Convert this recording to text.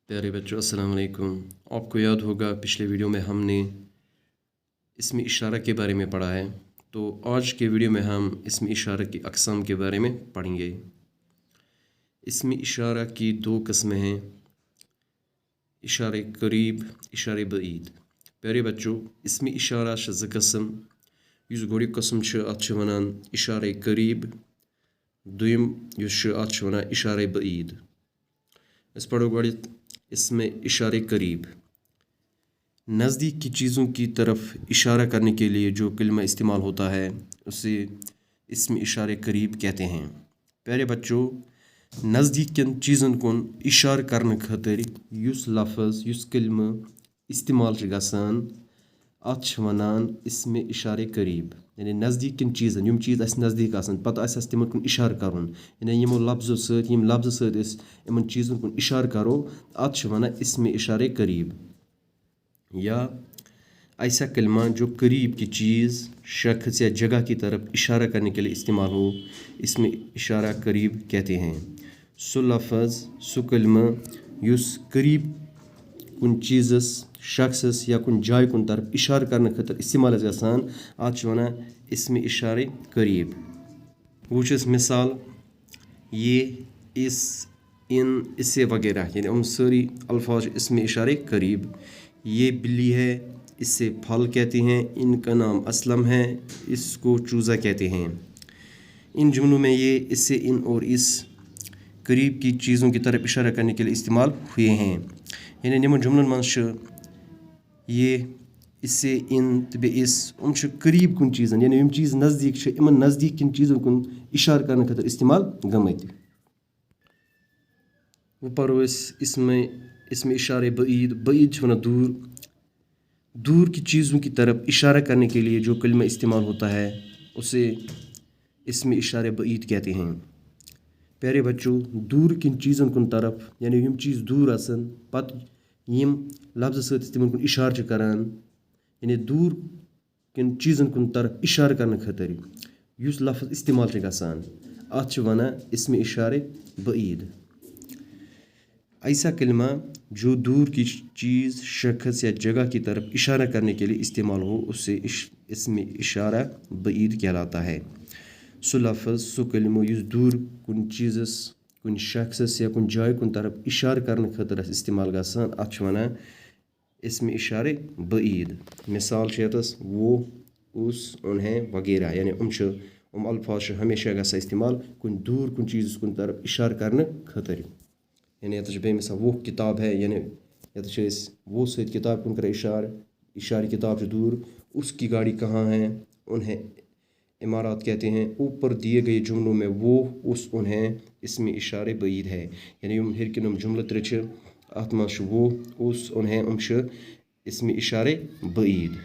प्यारे बच्चों अस्सलाम वालेकुम। आपको याद होगा पिछले वीडियो में हमने इसमें इशारा के बारे में पढ़ा है, तो आज के वीडियो में हम इसमें इशारा की अक़साम के बारे में पढ़ेंगे। इसमें इशारा की दो किस्में हैं, इशारे करीब, इशारे बईद। प्यारे बच्चों, इसमें इशारा ज़ किस्म युस गोड़िक किस्म छ अत छ वनान इशारे करीब, दुयम युस छ अत छ वनान इशारे बईद। इस पढ़ो गोड़ित इसमें इशारे करीब, नज़दीक की चीज़ों की तरफ इशारा करने के लिए जो कलमा इस्तेमाल होता है उसे इसमें इशारे करीब कहते हैं। प्यारे बच्चों, नज़दीक किन चीज़न कुन इशार करने खातिर युस लफ्ज़ युस कलमा इस्तेमाल छ गसान अत छ वनान इसमें इशारे करीब। यानी नज़दीक किन चीज़न यम चीज़ अस नज़दीक आसन पता अस तिमन कुन इशार करन, यानी यमो लफ्ज़ों सत यम लफ्ज़ सत अस इमन चीज़न कुन इशार करो अत छ वनान इसमें इशारे करीब। या ऐसा कलमा जो करीब की चीज़, शख्स या जगह की तरफ इशारा करने के लिए इस्तेमाल हो, इसमें इशारा करीब कहते हैं। सो लफ्ज़ सो कलमा युस करीब कुन चीज़स, शख्स या कुन जाय कुन तरफ इशार करने खातिर इस्तेमाल गसान अत छ वनान इसमें इशारे करीब। वुचस मिसाल ये, इस, इन, इससे वगैरह, यानी उन सारी अल्फाज इसमें इशारे करीब। ये बिल्ली है, इससे फल कहते हैं, इनका नाम असलम है, इसको चूज़ा कहते हैं। इन जुमलों में ये, इससे, इन और इस करीब की चीज़ों की तरफ इशारा करने के लिए इस्तेमाल हुए हैं। यानी निमन जुमलन मंश ये, इससे, इन, तबे इस उम करीब कुन चीज़न, यानी यम चीज़ नज़दीक इमन नज़दीक किन चीज़ों कुन इशार करने खातिर इस्तेमाल गमत। वो पढ़ो इसमें इशारे बईद, बईद छ वनान दूर, दूर की चीज़ों की तरफ इशारा करने के लिए जो कलमा इस्तेमाल होता है उसे इसमें इशारे बईद कहते हैं। प्यारे बच्चों, दूर किन चीज़न कुन तरफ, यानी यम चीज़ दूर आसन पत यम लफ्ज़ सत तिमन कुन इशार छ करान, यानी दूर किन चीज़न कुन तरफ इशार करने खातिर युस लफ्ज़ इस्तेमाल छ गसान अत छ वनान इसमें इशारे बईद। ऐसा कलमा जो दूर की चीज़, शख्स या जगह की तरफ इशारा करने के लिए इस्तेमाल हो उससे इसमें इशारा बईद कहलाता है। सो लफ्ज़ सो कलमो युस दूर कुन चीज़स, कुन शख्स या कुन जाय कुन तरफ इशार करने खातिर इस्तेमाल गसान अत छ वनान इसमें इशारे बईद। मिसाल यतस वो, उस, उन्हें वगैरह, यानी उम अल्फाज हमेशा गसा इस्तेमाल कुन दूर कुन चीज़ कुन तरफ इशार करने खातिर। यानी यत बे मिसाल वो किताब है, यानी यत वो सत किताब कुन कर इशार किताब दूर, उसकी गाड़ी कहाँ है, उन्हें इमारत कहते हैं। ऊपर दिए गए जुमलों में वो, उस, उन्हें इसमें इशारे बईद है। यानी यम हिरकिन जुमल त्रे अत वो, उस, उन्हें इसमें इशारे बईद।